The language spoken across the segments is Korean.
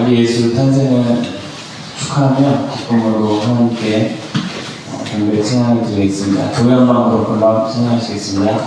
자기 예수 탄생을 축하하며 기쁨으로 하나님께 경배의 찬양을 드리겠습니다. 동양마음으로 금방 찬양하시겠습니다.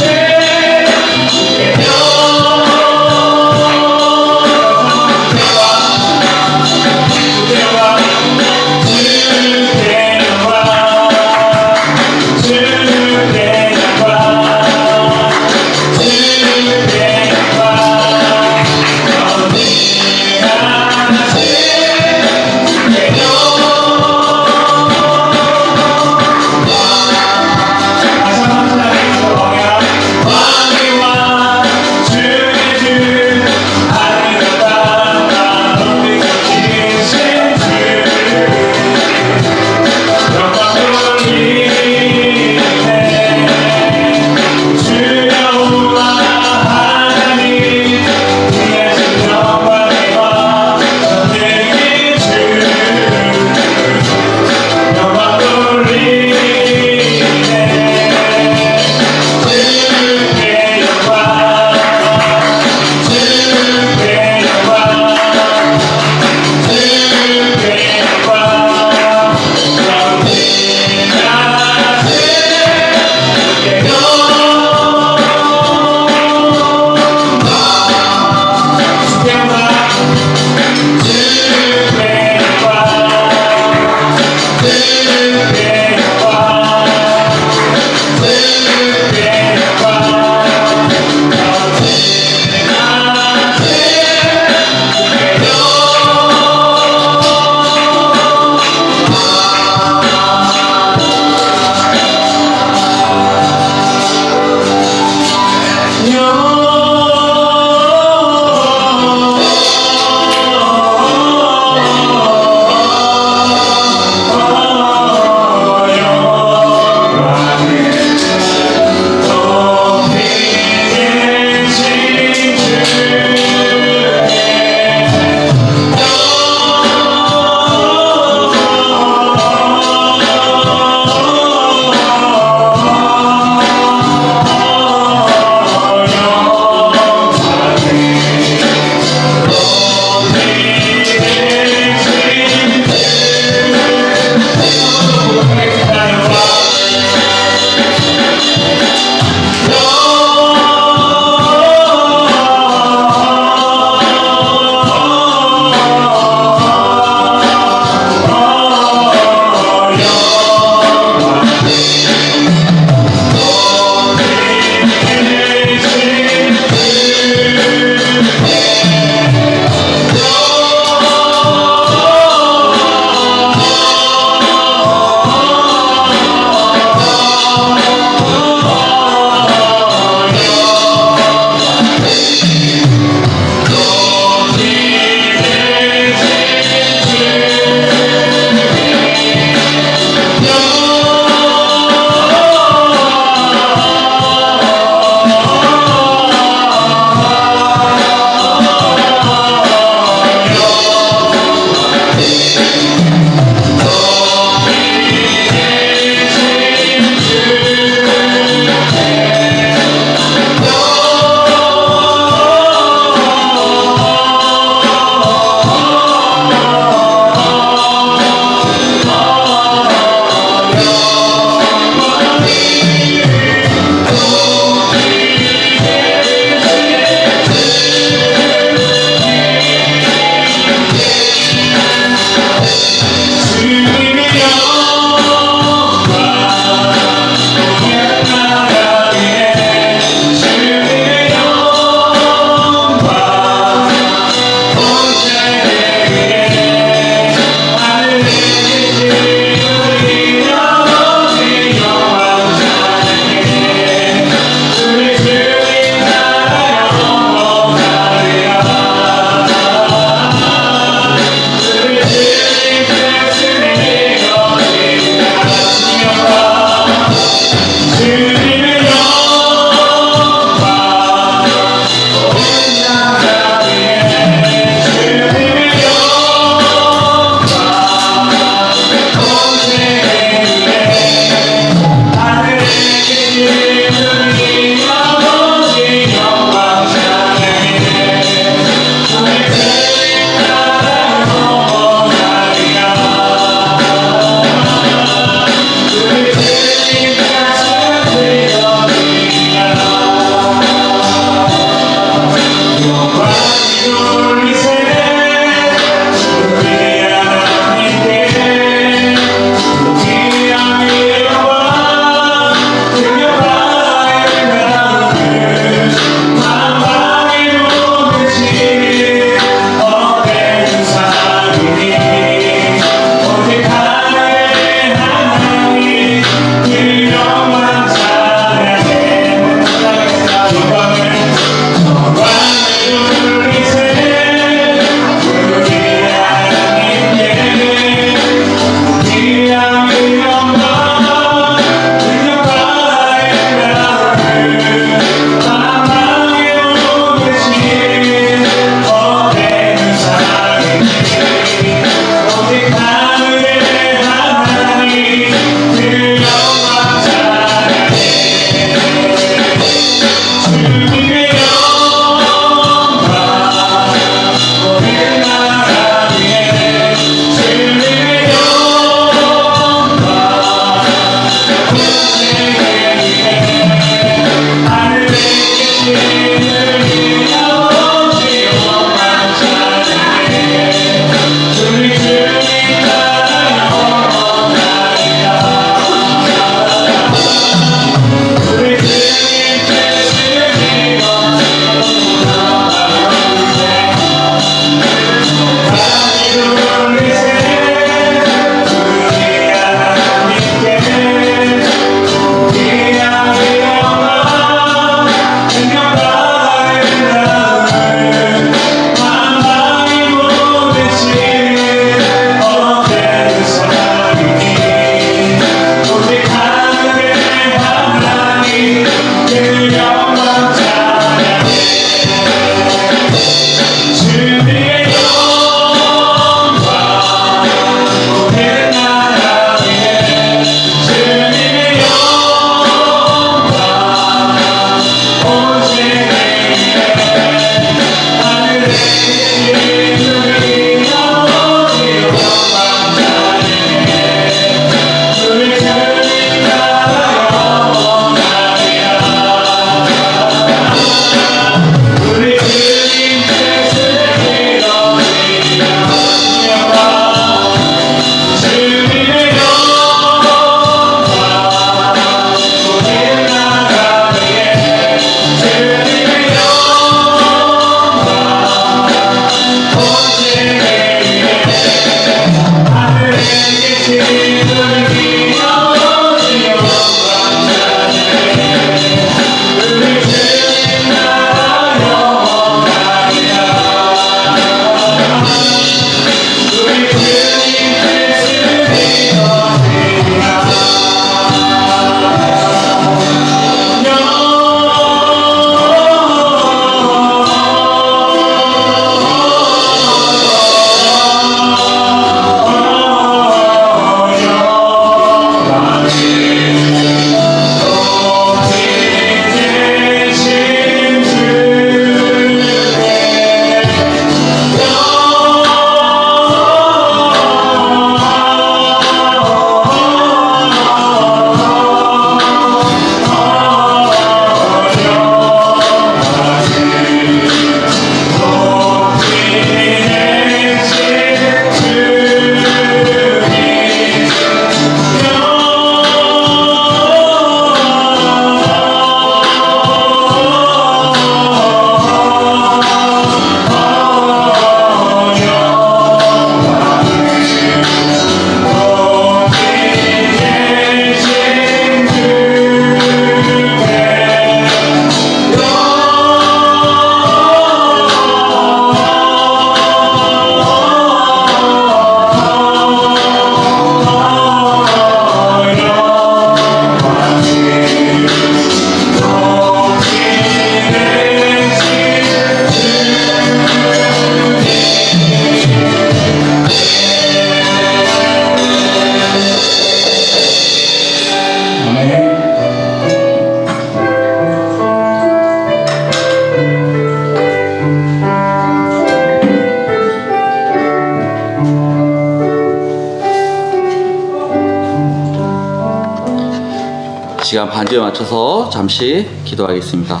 시간 반주에 맞춰서 잠시 기도하겠습니다.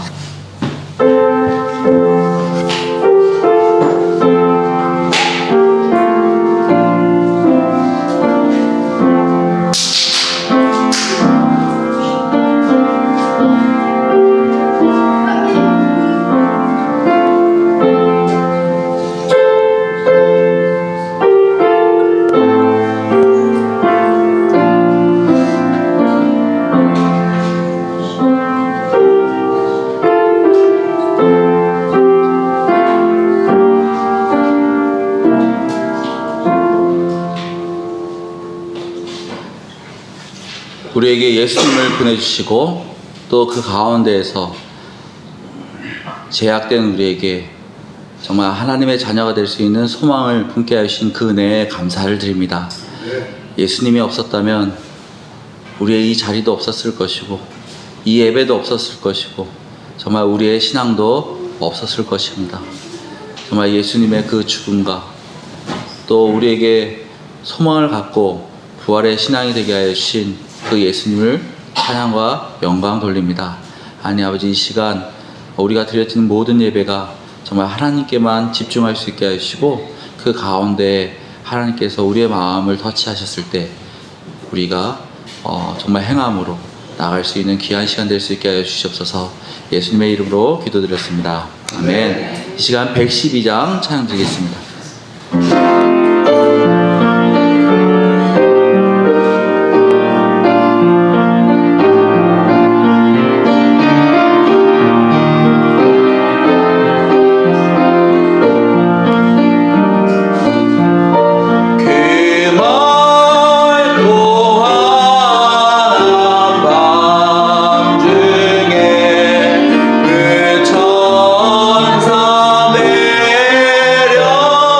우리에게 예수님을 보내주시고 또 그 가운데에서 제약된 우리에게 정말 하나님의 자녀가 될 수 있는 소망을 품게 하신 그 은혜에 감사를 드립니다. 예수님이 없었다면 우리의 이 자리도 없었을 것이고 이 예배도 없었을 것이고 정말 우리의 신앙도 없었을 것입니다. 정말 예수님의 그 죽음과 또 우리에게 소망을 갖고 부활의 신앙이 되게 하여 주신 그 예수님을 찬양과 영광 돌립니다. 하나님 아버지, 이 시간 우리가 드려지는 모든 예배가 정말 하나님께만 집중할 수 있게 하시고 그 가운데 하나님께서 우리의 마음을 터치하셨을 때 우리가 정말 행함으로 나갈 수 있는 귀한 시간 될 수 있게 하여 주시옵소서. 예수님의 이름으로 기도드렸습니다. 아멘. 이 시간 112장 찬양 드리겠습니다. 천사 내려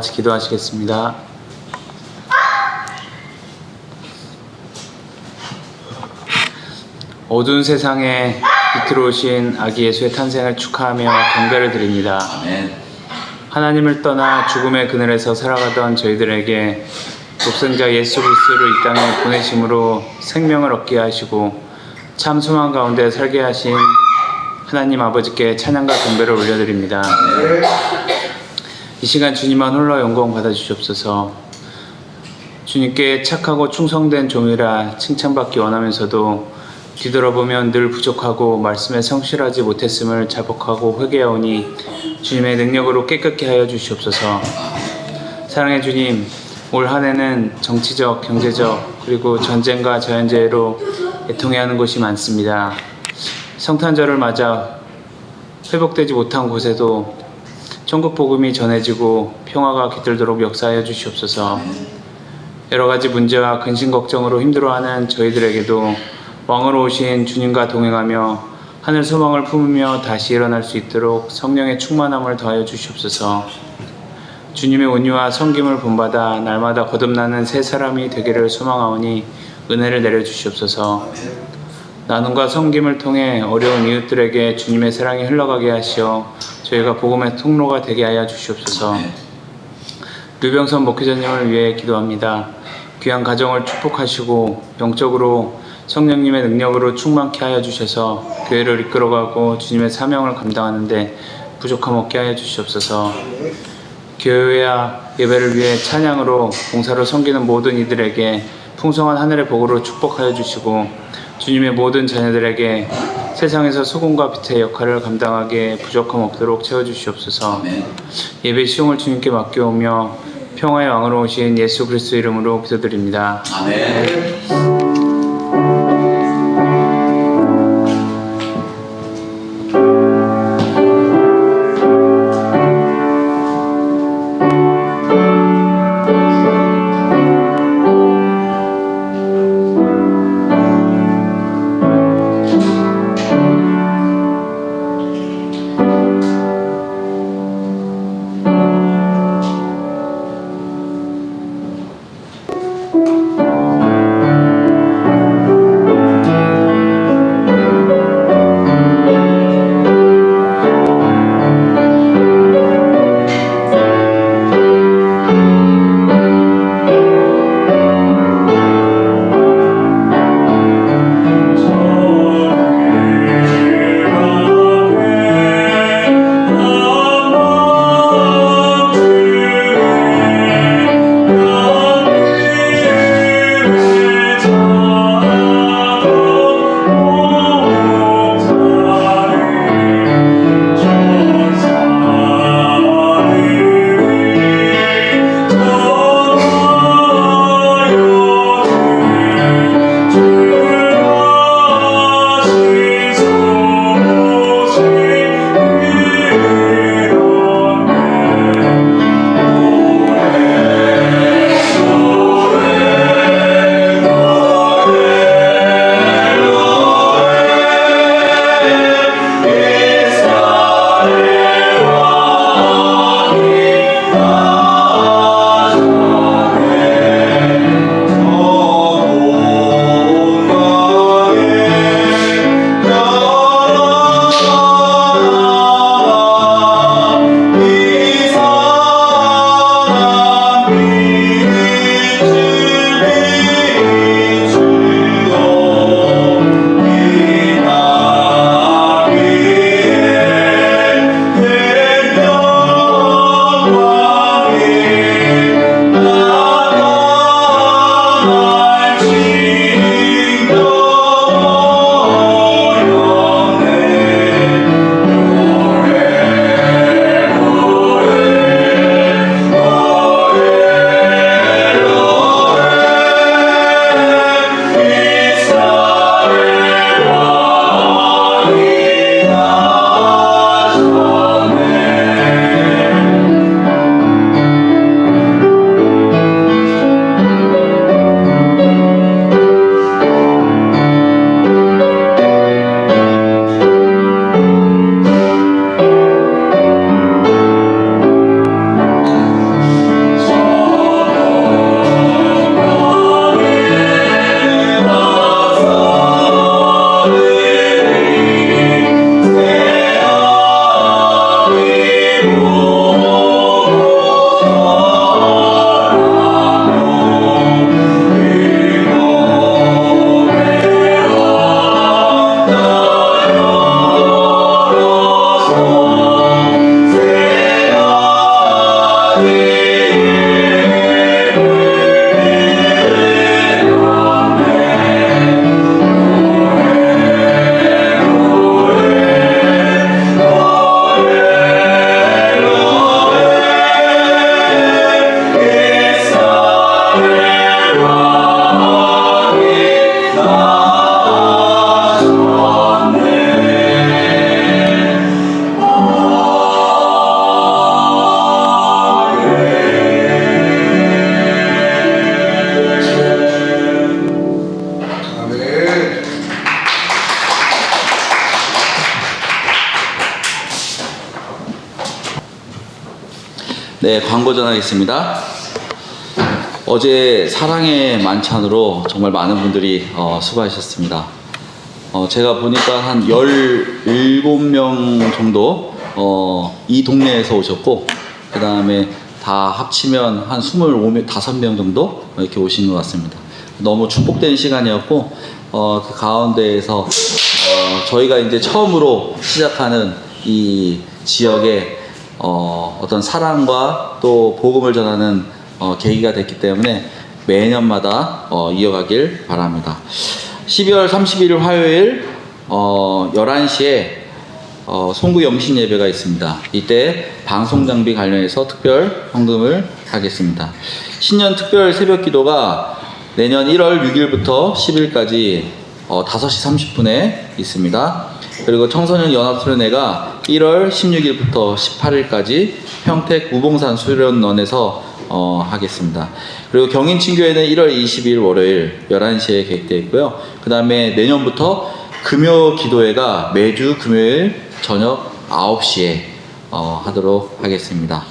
같이 기도하시겠습니다. 어두운 세상에 빛으로 오신 아기 예수의 탄생을 축하하며 경배를 드립니다. 아멘. 하나님을 떠나 죽음의 그늘에서 살아가던 저희들에게 독생자 예수 그리스도를 이 땅에 보내심으로 생명을 얻게 하시고 참 소망 가운데 살게 하신 하나님 아버지께 찬양과 경배를 올려드립니다. 이 시간 주님만 홀로 영광 받아주시옵소서. 주님께 착하고 충성된 종이라 칭찬받기 원하면서도 뒤돌아보면 늘 부족하고 말씀에 성실하지 못했음을 자복하고 회개하오니 주님의 능력으로 깨끗게 하여 주시옵소서. 사랑의 주님, 올 한 해는 정치적, 경제적, 그리고 전쟁과 자연재해로 애통해하는 곳이 많습니다. 성탄절을 맞아 회복되지 못한 곳에도 천국 복음이 전해지고 평화가 깃들도록 역사하여 주시옵소서. 여러 가지 문제와 근심 걱정으로 힘들어하는 저희들에게도 왕으로 오신 주님과 동행하며 하늘 소망을 품으며 다시 일어날 수 있도록 성령의 충만함을 더하여 주시옵소서. 주님의 온유와 섬김을 본받아 날마다 거듭나는 새 사람이 되기를 소망하오니 은혜를 내려주시옵소서. 나눔과 섬김을 통해 어려운 이웃들에게 주님의 사랑이 흘러가게 하시어 저희가 복음의 통로가 되게 하여 주시옵소서. 류병선 목회자님을 위해 기도합니다. 귀한 가정을 축복하시고 영적으로 성령님의 능력으로 충만케 하여 주셔서 교회를 이끌어가고 주님의 사명을 감당하는데 부족함 없게 하여 주시옵소서. 교회와 예배를 위해 찬양으로 봉사로 섬기는 모든 이들에게 풍성한 하늘의 복으로 축복하여 주시고 주님의 모든 자녀들에게 세상에서 소금과 빛의 역할을 감당하기에 부족함 없도록 채워주시옵소서. 예배 시용을 주님께 맡겨오며 평화의 왕으로 오신 예수 그리스도 이름으로 기도드립니다. 아멘. 네, 광고 전하겠습니다. 어제 사랑의 만찬으로 정말 많은 분들이 수고하셨습니다. 제가 보니까 한 17명 정도 이 동네에서 오셨고, 그 다음에 다 합치면 한 25명 정도 이렇게 오신 것 같습니다. 너무 축복된 시간이었고, 그 가운데에서 저희가 이제 처음으로 시작하는 이 지역에 어떤 사랑과 또 복음을 전하는 계기가 됐기 때문에 매년마다 이어가길 바랍니다. 12월 31일 화요일 11시에 송구 영신 예배가 있습니다. 이때 방송 장비 관련해서 특별 헌금을 하겠습니다. 신년 특별 새벽 기도가 내년 1월 6일부터 10일까지 5시 30분에 있습니다. 그리고 청소년 연합수련회가 1월 16일부터 18일까지 평택 우봉산 수련원에서 하겠습니다. 그리고 경인친교회는 1월 20일 월요일 11시에 계획되어 있고요. 그 다음에 내년부터 금요 기도회가 매주 금요일 저녁 9시에 하도록 하겠습니다.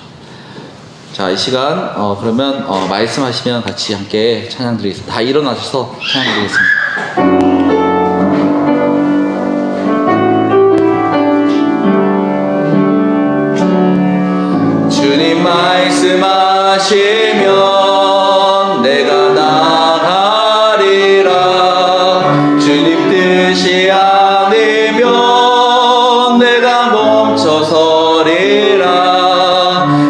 자, 이 시간 그러면 말씀하시면 같이 함께 찬양 드리겠습니다. 다 일어나셔서 찬양 드리겠습니다. 주님 말씀하시면 내가 나가리라. 주님 뜻이 아니면 내가 멈춰서리라.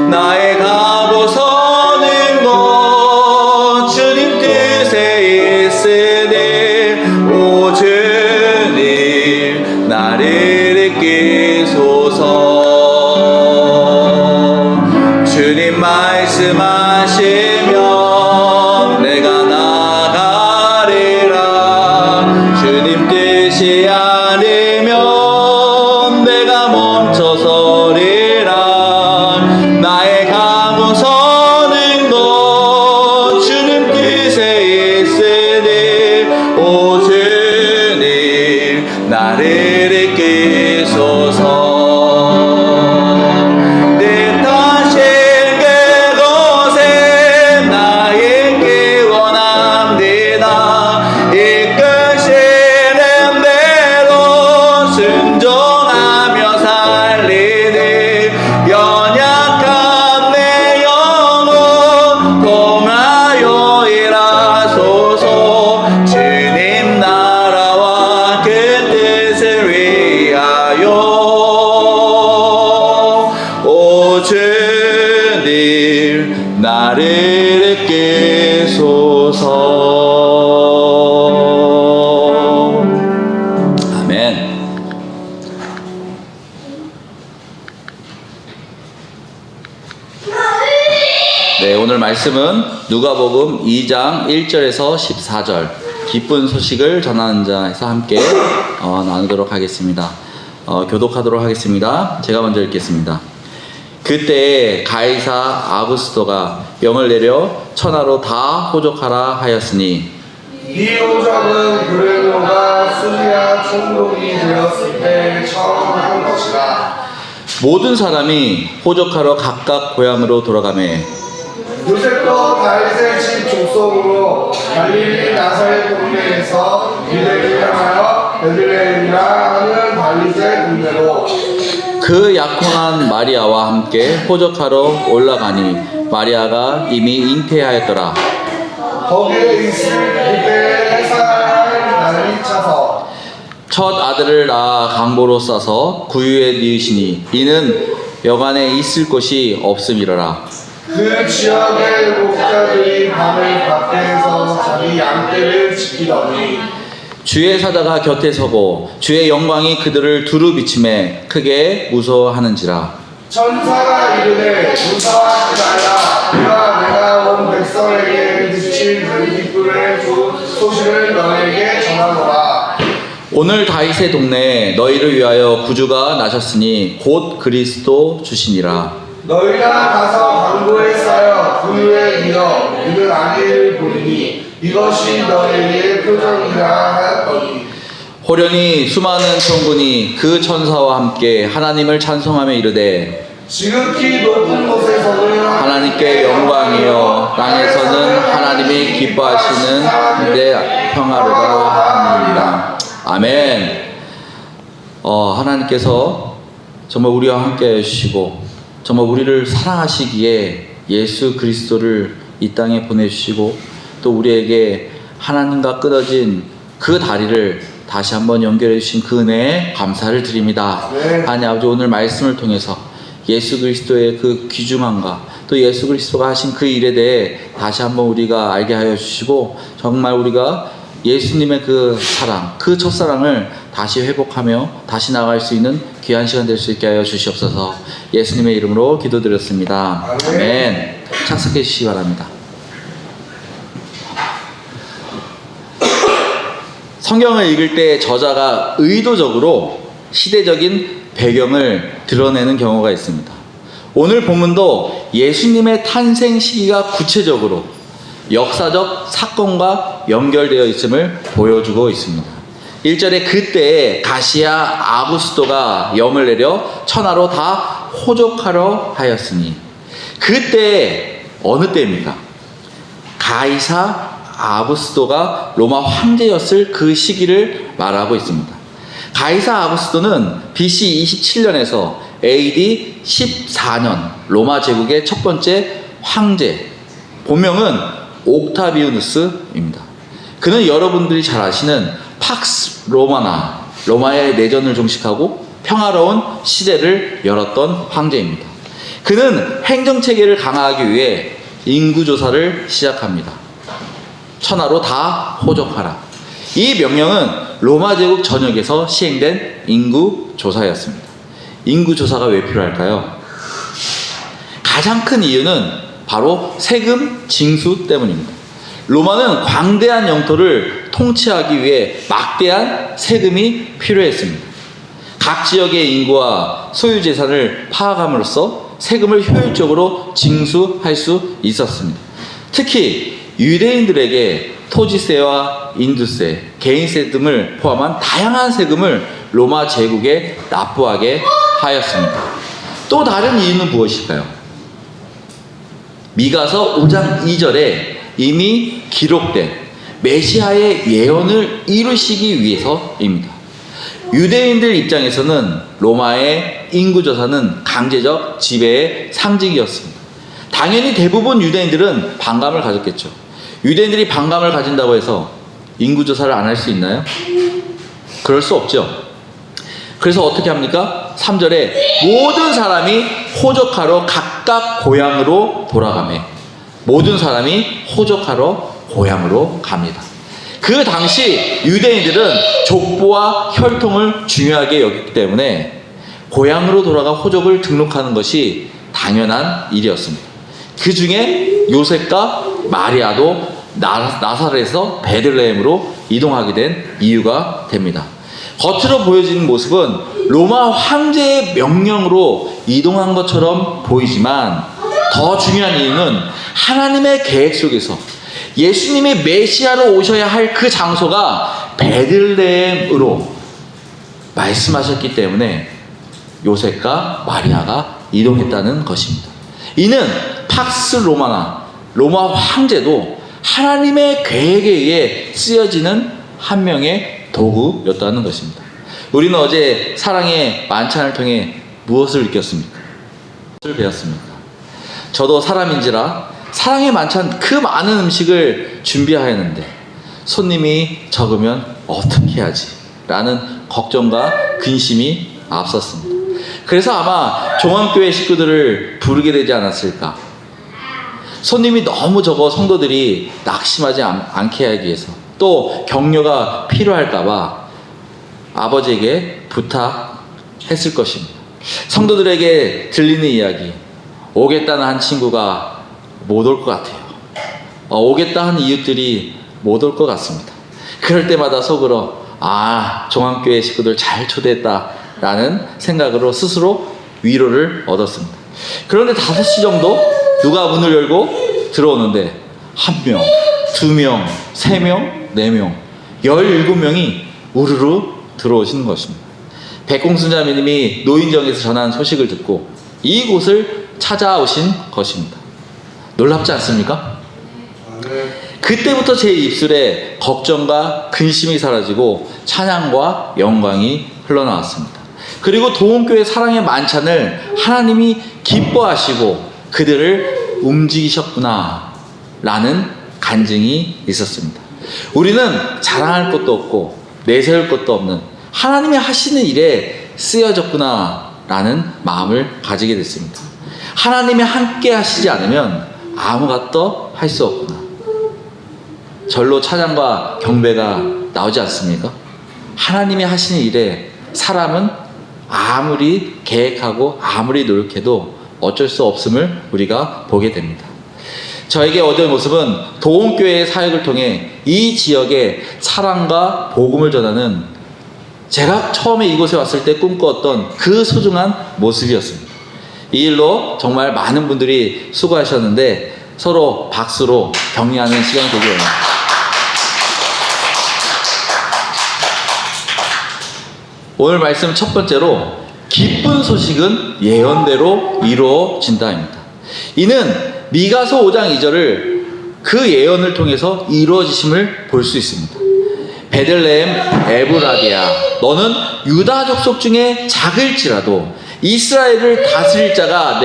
나의 가고 서는 것 주님 뜻에 있으니 오 주님 나를 이끄소서. 주님 말씀하시면 내가 나가리라. 주님 뜻이 아니면 내가 멈춰서리라. 나의 가고 서는 것 주님 뜻에 있으니 오 주님 나를 이끄소서. 주님 나를 이끄소서. 아멘. 네, 오늘 말씀은 누가복음 2장 1절에서 14절 기쁜 소식을 전하는 자에서 함께 나누도록 하겠습니다. 교독하도록 하겠습니다. 제가 먼저 읽겠습니다. 그때 가이사 아구스토가 명을 내려 천하로 다 호족하라 하였으니 이 호적은 브레노가 수리아 총독이 되었을 때 처음 한 것이라. 모든 사람이 호족하러 각각 고향으로 돌아가매 요셉도 다윗의 집 족속으로 갈릴리 나사렛 동네에서 유대를 향하여 베들레헴이라 하는 다윗의 동네로 그 약혼한 마리아와 함께 호적하러 올라가니 마리아가 이미 잉태하였더라. 거기에 있을 그때 해산할 날이 차서 첫 아들을 낳아 강보로 싸서 구유에 뉘으시니 이는 여간에 있을 곳이 없음이러라. 그 지역의 목자들이 밤을 밖에서 자기 양떼를 지키더니 주의 사자가 곁에 서고 주의 영광이 그들을 두루 비침에 크게 무서워하는지라. 천사가 이르되 무서워하지 말라. 이와 내가 온 백성에게 미친 그 기쁨의 소식을 너에게 전하노라. 오늘 다윗의 동네에 너희를 위하여 구주가 나셨으니 곧 그리스도 주시니라. 너희가 가서 강도에 쌓여 구유에 이어 이는 아기를 보리니 이것이 너희의 표정이라 하였더니 호련히 수많은 천군이 그 천사와 함께 하나님을 찬송하며 이르되 지극히 높은 곳에서는 하나님께 영광이요 땅에서는 하나님이 기뻐하시는 내 평화로다 하니이다. 아멘. 하나님께서 정말 우리와 함께 해주시고 정말 우리를 사랑하시기에 예수 그리스도를 이 땅에 보내주시고 또 우리에게 하나님과 끊어진 그 다리를 다시 한번 연결해 주신 그 은혜에 감사를 드립니다. 하나님 아버지, 오늘 말씀을 통해서 예수 그리스도의 그 귀중함과 또 예수 그리스도가 하신 그 일에 대해 다시 한번 우리가 알게 하여 주시고 정말 우리가 예수님의 그 사랑, 그 첫사랑을 다시 회복하며 다시 나아갈 수 있는 귀한 시간 될 수 있게 하여 주시옵소서. 예수님의 이름으로 기도드렸습니다. 아멘. 착석해 주시기 바랍니다. 성경을 읽을 때 저자가 의도적으로 시대적인 배경을 드러내는 경우가 있습니다. 오늘 본문도 예수님의 탄생 시기가 구체적으로 역사적 사건과 연결되어 있음을 보여주고 있습니다. 1절에 그때 가시아 아구스도가 염을 내려 천하로 다 호족하려 하였으니, 그때 어느 때입니까? 가이사 아구스도가 로마 황제였을 그 시기를 말하고 있습니다. 가이사 아구스도는 BC 27년에서 AD 14년 로마 제국의 첫 번째 황제, 본명은 옥타비우누스입니다. 그는 여러분들이 잘 아시는 팍스 로마나, 로마의 내전을 종식하고 평화로운 시대를 열었던 황제입니다. 그는 행정체계를 강화하기 위해 인구조사를 시작합니다. 천하로 다 호족하라. 이 명령은 로마 제국 전역에서 시행된 인구조사였습니다. 인구조사가 왜 필요할까요? 가장 큰 이유는 바로 세금 징수 때문입니다. 로마는 광대한 영토를 통치하기 위해 막대한 세금이 필요했습니다. 각 지역의 인구와 소유재산을 파악함으로써 세금을 효율적으로 징수할 수 있었습니다. 특히 유대인들에게 토지세와 인두세, 개인세 등을 포함한 다양한 세금을 로마 제국에 납부하게 하였습니다. 또 다른 이유는 무엇일까요? 미가서 5장 2절에 이미 기록된 메시아의 예언을 이루시기 위해서입니다. 유대인들 입장에서는 로마의 인구조사는 강제적 지배의 상징이었습니다. 당연히 대부분 유대인들은 반감을 가졌겠죠. 유대인들이 반감을 가진다고 해서 인구조사를 안 할 수 있나요? 그럴 수 없죠. 그래서 어떻게 합니까? 3절에 모든 사람이 호적하러 각각 고향으로 돌아가매. 모든 사람이 호적하러 고향으로 갑니다. 그 당시 유대인들은 족보와 혈통을 중요하게 여겼기 때문에 고향으로 돌아가 호적을 등록하는 것이 당연한 일이었습니다. 그 중에 요셉과 마리아도 나사렛에서 베들레헴으로 이동하게 된 이유가 됩니다. 겉으로 보여지는 모습은 로마 황제의 명령으로 이동한 것처럼 보이지만 더 중요한 이유는 하나님의 계획 속에서 예수님이 메시아로 오셔야 할 그 장소가 베들레헴으로 말씀하셨기 때문에 요셉과 마리아가 이동했다는 것입니다. 이는 팍스 로마나 로마 황제도 하나님의 계획에 의해 쓰여지는 한 명의 도구였다는 것입니다. 우리는 어제 사랑의 만찬을 통해 무엇을 느꼈습니까? 무엇을 배웠습니까? 저도 사람인지라 사랑의 만찬 그 많은 음식을 준비하였는데 손님이 적으면 어떻게 하지? 라는 걱정과 근심이 앞섰습니다. 그래서 아마 종암교회 식구들을 부르게 되지 않았을까? 손님이 너무 적어 성도들이 낙심하지 않게 하기 위해서, 또 격려가 필요할까봐 아버지에게 부탁했을 것입니다. 성도들에게 들리는 이야기, 오겠다는 한 친구가 못 올 것 같아요. 오겠다 하는 이웃들이 못 올 것 같습니다. 그럴 때마다 속으로 종암교회 식구들 잘 초대했다 라는 생각으로 스스로 위로를 얻었습니다. 그런데 5시 정도 누가 문을 열고 들어오는데 1명, 2명, 3명, 4명, 17명이 우르르 들어오시는 것입니다. 백공순자매님이 노인정에서 전한 소식을 듣고 이곳을 찾아오신 것입니다. 놀랍지 않습니까? 그때부터 제 입술에 걱정과 근심이 사라지고 찬양과 영광이 흘러나왔습니다. 그리고 도움교회 사랑의 만찬을 하나님이 기뻐하시고 그들을 움직이셨구나 라는 간증이 있었습니다. 우리는 자랑할 것도 없고 내세울 것도 없는 하나님이 하시는 일에 쓰여졌구나 라는 마음을 가지게 됐습니다. 하나님이 함께 하시지 않으면 아무것도 할 수 없구나. 절로 찬양과 경배가 나오지 않습니까? 하나님이 하시는 일에 사람은 아무리 계획하고 아무리 노력해도 어쩔 수 없음을 우리가 보게 됩니다. 저에게 얻은 모습은 도움교회의 사역을 통해 이 지역에 사랑과 복음을 전하는 제가 처음에 이곳에 왔을 때 꿈꿔왔던 그 소중한 모습이었습니다. 이 일로 정말 많은 분들이 수고하셨는데 서로 박수로 격려하는 시간이 되길 원합니다. 오늘 말씀 첫 번째로 기쁜 소식은 예언대로 이루어진다입니다. 이는 미가서 5장 2절을 그 예언을 통해서 이루어지심을 볼 수 있습니다. 베들레헴 에브라디아 너는 유다 족속 중에 작을지라도 이스라엘을 다스릴 자가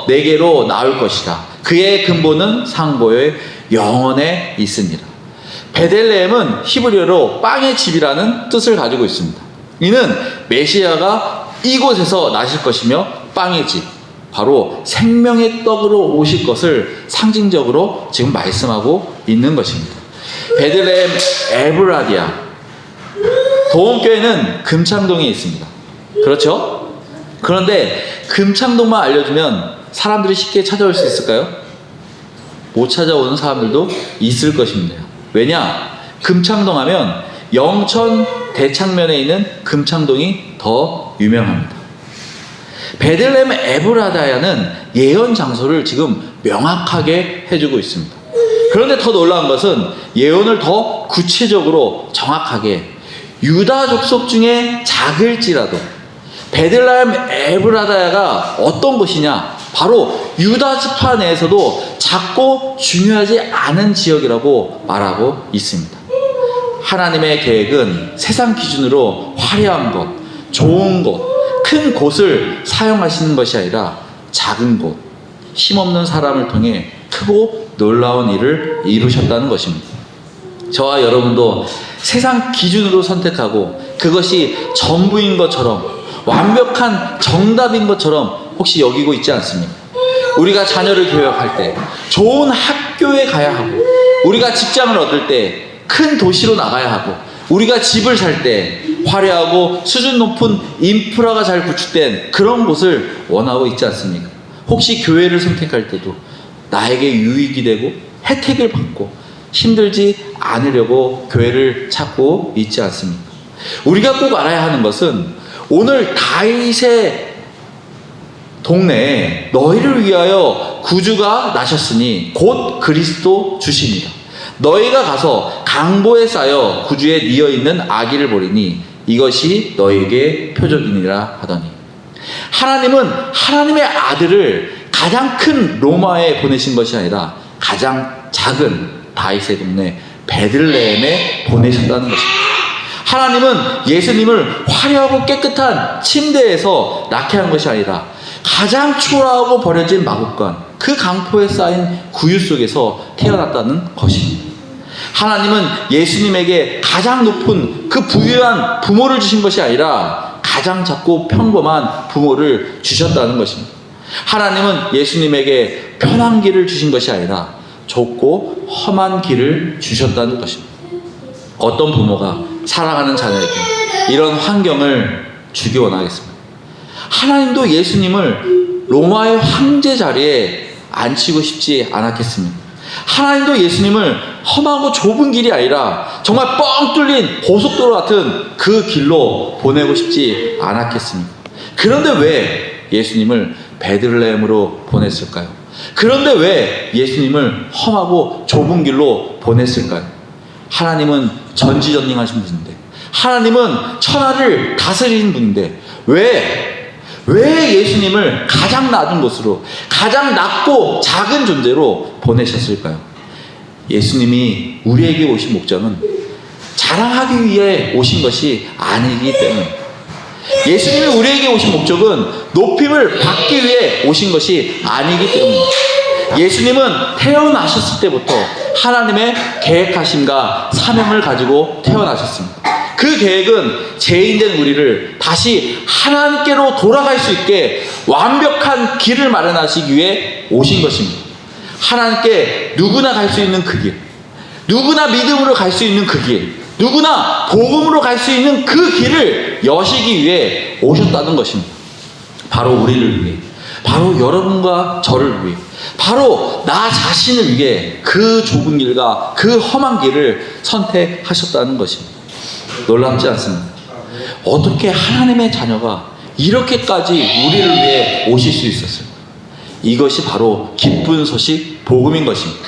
내게로 나올 것이다. 그의 근본은 상고의 영원에 있습니다. 베들레헴은 히브리어로 빵의 집이라는 뜻을 가지고 있습니다. 이는 메시아가 이곳에서 나실 것이며 빵의 집, 바로 생명의 떡으로 오실 것을 상징적으로 지금 말씀하고 있는 것입니다. 베들레헴 에브라디아 도움교회는 금창동에 있습니다. 그렇죠? 그런데 금창동만 알려주면 사람들이 쉽게 찾아올 수 있을까요? 못 찾아오는 사람들도 있을 것입니다. 왜냐? 금창동 하면 영천 대창면에 있는 금창동이 더 유명합니다. 베들레헴 에브라다야는 예언 장소를 지금 명확하게 해주고 있습니다. 그런데 더 놀라운 것은 예언을 더 구체적으로 정확하게 유다 족속 중에 작을지라도 베들레헴 에브라다야가 어떤 곳이냐? 바로 유다 지파 내에서도 작고 중요하지 않은 지역이라고 말하고 있습니다. 하나님의 계획은 세상 기준으로 화려한 것, 좋은 곳, 큰 곳을 사용하시는 것이 아니라 작은 곳, 힘없는 사람을 통해 크고 놀라운 일을 이루셨다는 것입니다. 저와 여러분도 세상 기준으로 선택하고 그것이 전부인 것처럼 완벽한 정답인 것처럼 혹시 여기고 있지 않습니까? 우리가 자녀를 교육할 때 좋은 학교에 가야 하고 우리가 직장을 얻을 때 큰 도시로 나가야 하고 우리가 집을 살 때 화려하고 수준 높은 인프라가 잘 구축된 그런 곳을 원하고 있지 않습니까? 혹시 교회를 선택할 때도 나에게 유익이 되고 혜택을 받고 힘들지 않으려고 교회를 찾고 있지 않습니까? 우리가 꼭 알아야 하는 것은 오늘 다윗의 동네에 너희를 위하여 구주가 나셨으니 곧 그리스도 주십니다. 너희가 가서 강보에 쌓여 구주에 뉘어있는 아기를 보리니 이것이 너희에게 표적이니라 하더니 하나님은 하나님의 아들을 가장 큰 로마에 보내신 것이 아니라 가장 작은 다윗의 동네 베들레헴에 보내셨다는 것입니다. 하나님은 예수님을 화려하고 깨끗한 침대에서 낳게 한 것이 아니라 가장 초라하고 버려진 마국간 그 강포에 쌓인 구유 속에서 태어났다는 것입니다. 하나님은 예수님에게 가장 높은 그 부유한 부모를 주신 것이 아니라 가장 작고 평범한 부모를 주셨다는 것입니다. 하나님은 예수님에게 편한 길을 주신 것이 아니라 좁고 험한 길을 주셨다는 것입니다. 어떤 부모가 사랑하는 자녀에게 이런 환경을 주기 원하겠습니다. 하나님도 예수님을 로마의 황제 자리에 앉히고 싶지 않았겠습니다. 하나님도 예수님을 험하고 좁은 길이 아니라 정말 뻥 뚫린 고속도로 같은 그 길로 보내고 싶지 않았겠습니까? 그런데 왜 예수님을 베들레헴으로 보냈을까요? 그런데 왜 예수님을 험하고 좁은 길로 보냈을까요? 하나님은 전지전능하신 분인데 하나님은 천하를 다스리는 분인데 왜 왜 예수님을 가장 낮은 곳으로, 가장 낮고 작은 존재로 보내셨을까요? 예수님이 우리에게 오신 목적은 자랑하기 위해 오신 것이 아니기 때문입니다. 예수님이 우리에게 오신 목적은 높임을 받기 위해 오신 것이 아니기 때문입니다. 예수님은 태어나셨을 때부터 하나님의 계획하심과 사명을 가지고 태어나셨습니다. 그 계획은 죄인된 우리를 다시 하나님께로 돌아갈 수 있게 완벽한 길을 마련하시기 위해 오신 것입니다. 하나님께 누구나 갈 수 있는 그 길, 누구나 믿음으로 갈 수 있는 그 길, 누구나 복음으로 갈 수 있는 그 길을 여시기 위해 오셨다는 것입니다. 바로 우리를 위해, 바로 여러분과 저를 위해, 바로 나 자신을 위해 그 좁은 길과 그 험한 길을 선택하셨다는 것입니다. 놀랍지 않습니다. 어떻게 하나님의 자녀가 이렇게까지 우리를 위해 오실 수 있었어요? 이것이 바로 기쁜 소식, 복음인 것입니다.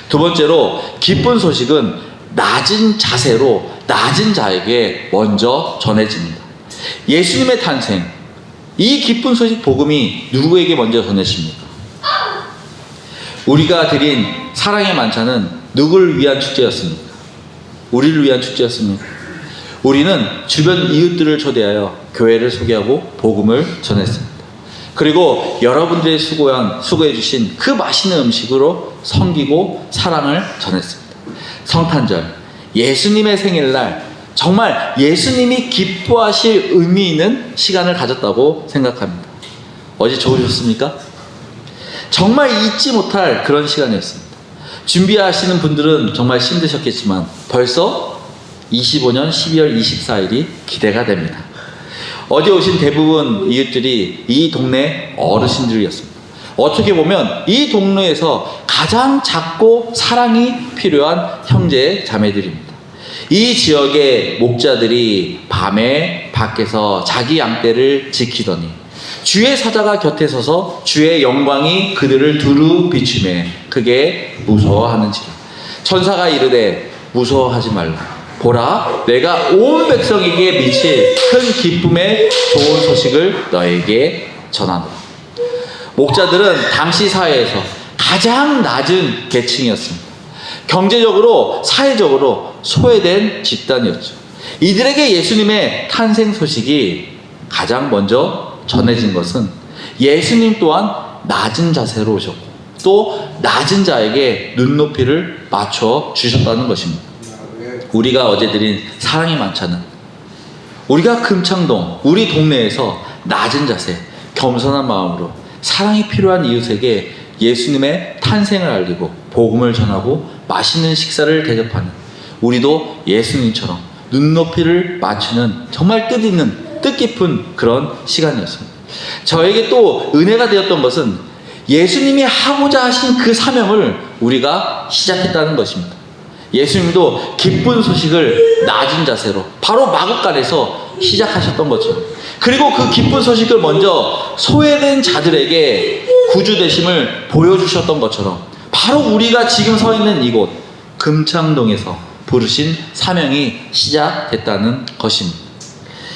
두 번째로, 기쁜 소식은 낮은 자세로 낮은 자에게 먼저 전해집니다. 예수님의 탄생, 이 기쁜 소식 복음이 누구에게 먼저 전해집니까? 우리가 드린 사랑의 만찬은 누구를 위한 축제였습니까? 우리를 위한 축제였습니다. 우리는 주변 이웃들을 초대하여 교회를 소개하고 복음을 전했습니다. 그리고 여러분들이 수고해 주신 그 맛있는 음식으로 섬기고 사랑을 전했습니다. 성탄절, 예수님의 생일날 정말 예수님이 기뻐하실 의미 있는 시간을 가졌다고 생각합니다. 어제 좋으셨습니까? 정말 잊지 못할 그런 시간이었습니다. 준비하시는 분들은 정말 힘드셨겠지만 벌써 25년 12월 24일이 기대가 됩니다. 어제 오신 대부분 이웃들이 이 동네 어르신들이었습니다. 어떻게 보면 이 동네에서 가장 작고 사랑이 필요한 형제 자매들입니다. 이 지역의 목자들이 밤에 밖에서 자기 양떼를 지키더니 주의 사자가 곁에 서서 주의 영광이 그들을 두루 비추매 크게 무서워하는지라. 천사가 이르되 무서워하지 말라. 보라, 내가 온 백성에게 미칠 큰 기쁨의 좋은 소식을 너에게 전하노라. 목자들은 당시 사회에서 가장 낮은 계층이었습니다. 경제적으로, 사회적으로 소외된 집단이었죠. 이들에게 예수님의 탄생 소식이 가장 먼저 전해진 것은 예수님 또한 낮은 자세로 오셨고 또 낮은 자에게 눈높이를 맞춰 주셨다는 것입니다. 우리가 어제 드린 사랑의 만찬은 우리가 금창동, 우리 동네에서 낮은 자세, 겸손한 마음으로 사랑이 필요한 이웃에게 예수님의 탄생을 알리고 복음을 전하고 맛있는 식사를 대접하는, 우리도 예수님처럼 눈높이를 맞추는 정말 뜻깊은 그런 시간이었습니다. 저에게 또 은혜가 되었던 것은 예수님이 하고자 하신 그 사명을 우리가 시작했다는 것입니다. 예수님도 기쁜 소식을 낮은 자세로 바로 마구간에서 시작하셨던 거죠. 그리고 그 기쁜 소식을 먼저 소외된 자들에게 구주되심을 보여주셨던 것처럼 바로 우리가 지금 서 있는 이곳 금창동에서 부르신 사명이 시작됐다는 것입니다.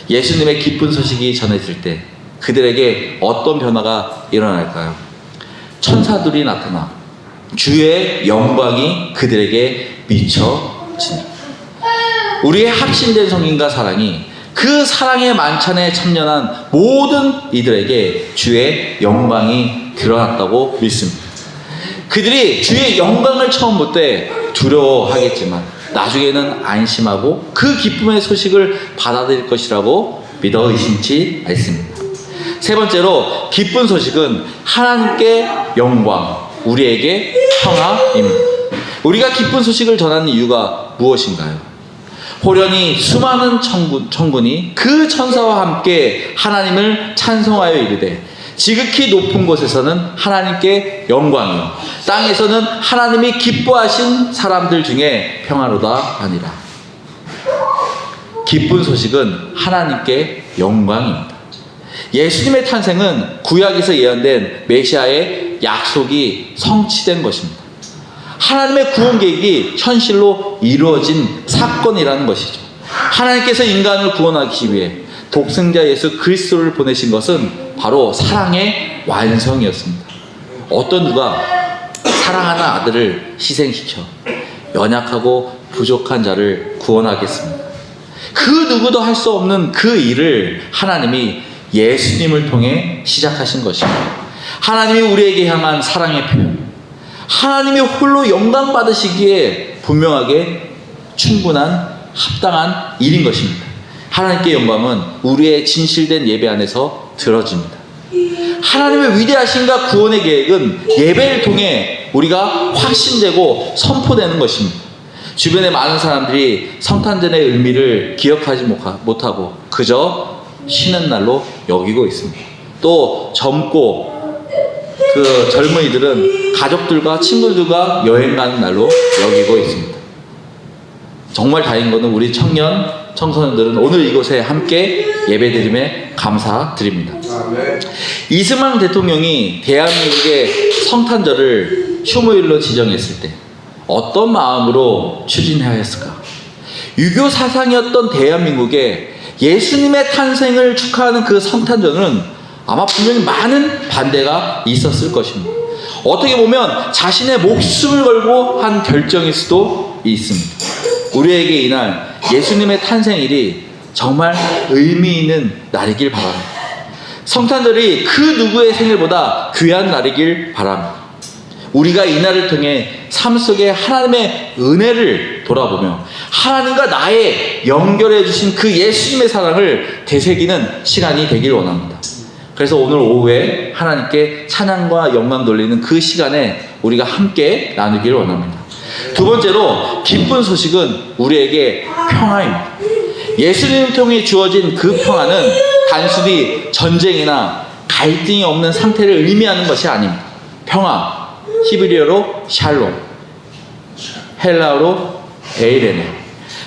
예수님의 기쁜 소식이 전해질 때 그들에게 어떤 변화가 일어날까요? 천사들이 나타나 주의 영광이 그들에게 미쳐지니, 우리의 합심된 성인과 사랑이 그 사랑의 만찬에 참여한 모든 이들에게 주의 영광이 드러났다고 믿습니다. 그들이 주의 영광을 처음 볼 때 두려워하겠지만 나중에는 안심하고 그 기쁨의 소식을 받아들일 것이라고 믿어 의심치 않습니다. 세 번째로, 기쁜 소식은 하나님께 영광, 우리에게 평화입니다. 우리가 기쁜 소식을 전하는 이유가 무엇인가요? 호련히 수많은 천군이 그 천사와 함께 하나님을 찬송하여 이르되 지극히 높은 곳에서는 하나님께 영광이요 땅에서는 하나님이 기뻐하신 사람들 중에 평화로다 하니라. 기쁜 소식은 하나님께 영광입니다. 예수님의 탄생은 구약에서 예언된 메시아의 약속이 성취된 것입니다. 하나님의 구원 계획이 현실로 이루어진 사건이라는 것이죠. 하나님께서 인간을 구원하기 위해 독생자 예수 그리스도를 보내신 것은 바로 사랑의 완성이었습니다. 어떤 누가 사랑하는 아들을 희생시켜 연약하고 부족한 자를 구원하겠습니다. 그 누구도 할 수 없는 그 일을 하나님이 예수님을 통해 시작하신 것입니다. 하나님이 우리에게 향한 사랑의 표현, 하나님이 홀로 영광 받으시기에 분명하게 충분한 합당한 일인 것입니다. 하나님께 영광은 우리의 진실된 예배 안에서 들어집니다. 하나님의 위대하신가 구원의 계획은 예배를 통해 우리가 확신되고 선포되는 것입니다. 주변의 많은 사람들이 성탄절의 의미를 기억하지 못하고 그저 쉬는 날로 여기고 있습니다. 또 젊고 그 젊은이들은 가족들과 친구들과 여행 가는 날로 여기고 있습니다. 정말 다행인 것은 우리 청소년들은 오늘 이곳에 함께 예배드림에 감사드립니다. 이승만 대통령이 대한민국의 성탄절을 휴무일로 지정했을 때 어떤 마음으로 추진해야 했을까? 유교 사상이었던 대한민국에 예수님의 탄생을 축하하는 그 성탄절은 아마 분명히 많은 반대가 있었을 것입니다. 어떻게 보면 자신의 목숨을 걸고 한 결정일 수도 있습니다. 우리에게 이날 예수님의 탄생일이 정말 의미 있는 날이길 바랍니다. 성탄절이 그 누구의 생일보다 귀한 날이길 바랍니다. 우리가 이 날을 통해 삶 속에 하나님의 은혜를 돌아보며 하나님과 나의 연결해 주신 그 예수님의 사랑을 되새기는 시간이 되길 원합니다. 그래서 오늘 오후에 하나님께 찬양과 영광 돌리는 그 시간에 우리가 함께 나누기를 원합니다. 두 번째로 기쁜 소식은 우리에게 평화입니다. 예수님을 통해 주어진 그 평화는 단순히 전쟁이나 갈등이 없는 상태를 의미하는 것이 아닙니다. 평화, 히브리어로 샬롬, 헬라어로 에이레네,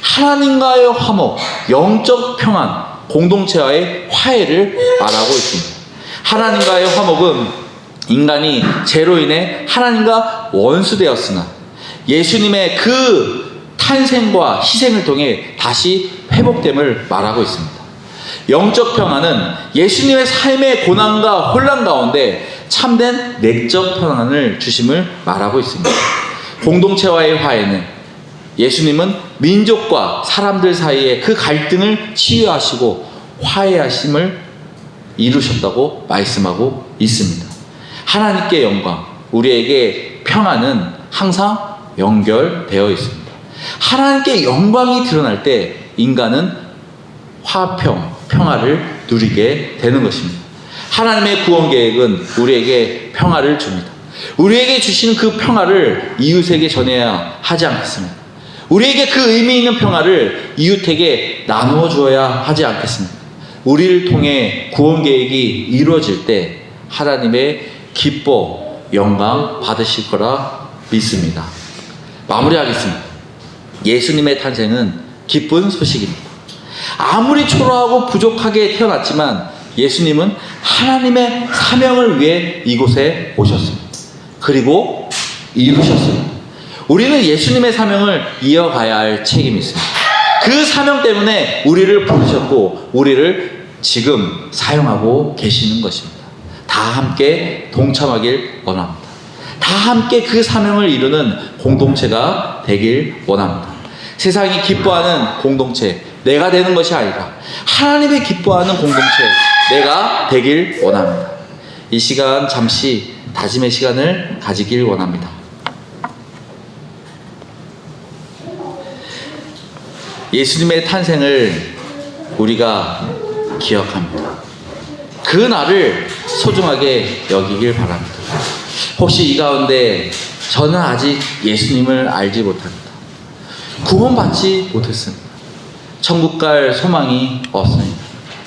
하나님과의 화목, 영적 평안, 공동체와의 화해를 말하고 있습니다. 하나님과의 화목은 인간이 죄로 인해 하나님과 원수되었으나 예수님의 그 탄생과 희생을 통해 다시 회복됨을 말하고 있습니다. 영적 평안은 예수님의 삶의 고난과 혼란 가운데 참된 내적 평안을 주심을 말하고 있습니다. 공동체와의 화해는 예수님은 민족과 사람들 사이의 그 갈등을 치유하시고 화해하심을 이루셨다고 말씀하고 있습니다. 하나님께 영광, 우리에게 평안은 항상 연결되어 있습니다. 하나님께 영광이 드러날 때 인간은 평화를 누리게 되는 것입니다. 하나님의 구원 계획은 우리에게 평화를 줍니다. 우리에게 주시는 그 평화를 이웃에게 전해야 하지 않겠습니까? 우리에게 그 의미 있는 평화를 이웃에게 나누어 주어야 하지 않겠습니까? 우리를 통해 구원 계획이 이루어질 때 하나님의 기뻐 영광 받으실 거라 믿습니다. 마무리하겠습니다. 예수님의 탄생은 기쁜 소식입니다. 아무리 초라하고 부족하게 태어났지만 예수님은 하나님의 사명을 위해 이곳에 오셨습니다. 그리고 이루셨습니다. 우리는 예수님의 사명을 이어가야 할 책임이 있습니다. 그 사명 때문에 우리를 부르셨고 우리를 지금 사용하고 계시는 것입니다. 다 함께 동참하길 원합니다. 다 함께 그 사명을 이루는 공동체가 되길 원합니다. 세상이 기뻐하는 공동체, 내가 되는 것이 아니라 하나님이 기뻐하는 공동체, 내가 되길 원합니다. 이 시간 잠시 다짐의 시간을 가지길 원합니다. 예수님의 탄생을 우리가 기억합니다. 그 날을 소중하게 여기길 바랍니다. 혹시 이 가운데 저는 아직 예수님을 알지 못합니다. 구원받지 못했습니다. 천국 갈 소망이 없습니다.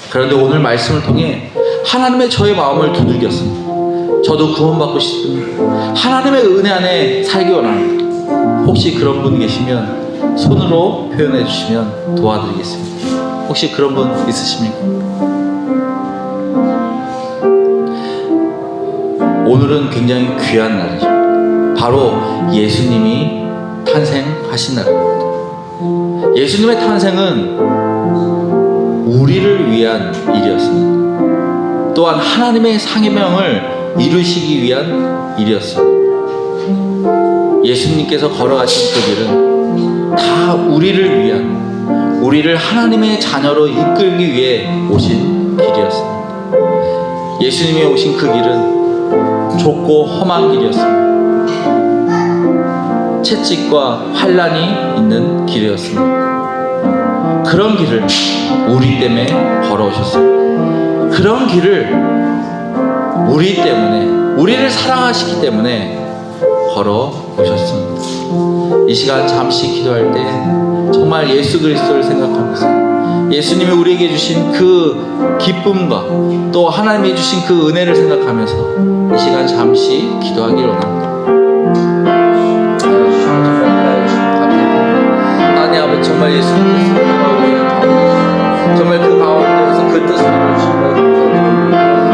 그런데 오늘 말씀을 통해 하나님의 저의 마음을 두들겼습니다. 저도 구원받고 싶습니다. 하나님의 은혜 안에 살기 원합니다. 혹시 그런 분 계시면 손으로 표현해 주시면 도와드리겠습니다. 혹시 그런 분 있으십니까? 오늘은 굉장히 귀한 날이죠. 바로 예수님이 탄생하신 날입니다. 예수님의 탄생은 우리를 위한 일이었습니다. 또한 하나님의 상명을 이루시기 위한 일이었습니다. 예수님께서 걸어가신 그 길은 다 우리를 위한, 우리를 하나님의 자녀로 이끌기 위해 오신 길이었습니다. 예수님이 오신 그 길은 좁고 험한 길이었습니다. 채찍과 환난이 있는 길이었습니다. 그런 길을 우리 때문에 걸어오셨습니다. 그런 길을 우리 때문에, 우리를 사랑하시기 때문에 걸어오셨습니다. 이 시간 잠시 기도할 때 정말 예수 그리스도를 생각하면서 예수님이 우리에게 주신 그 기쁨과 또 하나님이 주신 그 은혜를 생각하면서 이 시간 잠시 기도하기를 원합니다. 하나님 아버지, 정말 예수님께서 정말 그 가운데에서 그 뜻을 이루시고